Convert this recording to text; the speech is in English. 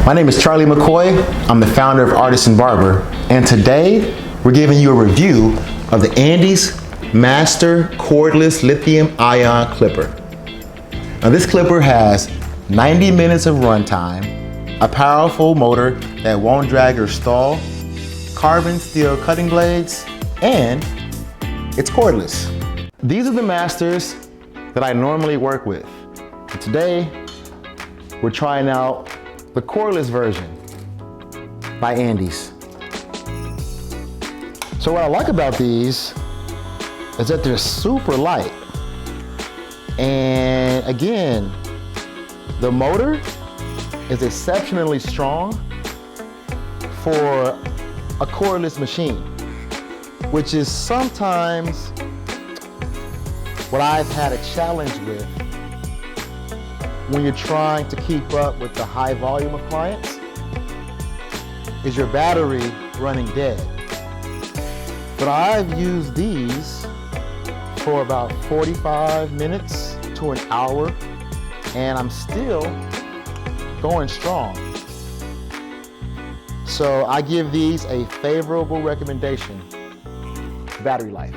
My name is Charlie McCoy. I'm the founder of Artisan Barber, and today we're giving you a review of the Andis Cordless Lithium-Ion Clipper. Now this clipper has 90 minutes of runtime, a powerful motor that won't drag or stall, carbon steel cutting blades, and it's cordless. These are the masters that I normally work with. And today, we're trying out the cordless version by Andis. So what I like about these is that they're super light. And again, the motor is exceptionally strong for a cordless machine, which is sometimes what I've had a challenge with when you're trying to keep up with the high volume of clients, is your battery running dead. But I've used these for about 45 minutes to an hour, and I'm still going strong. So I give these a favorable recommendation: battery life.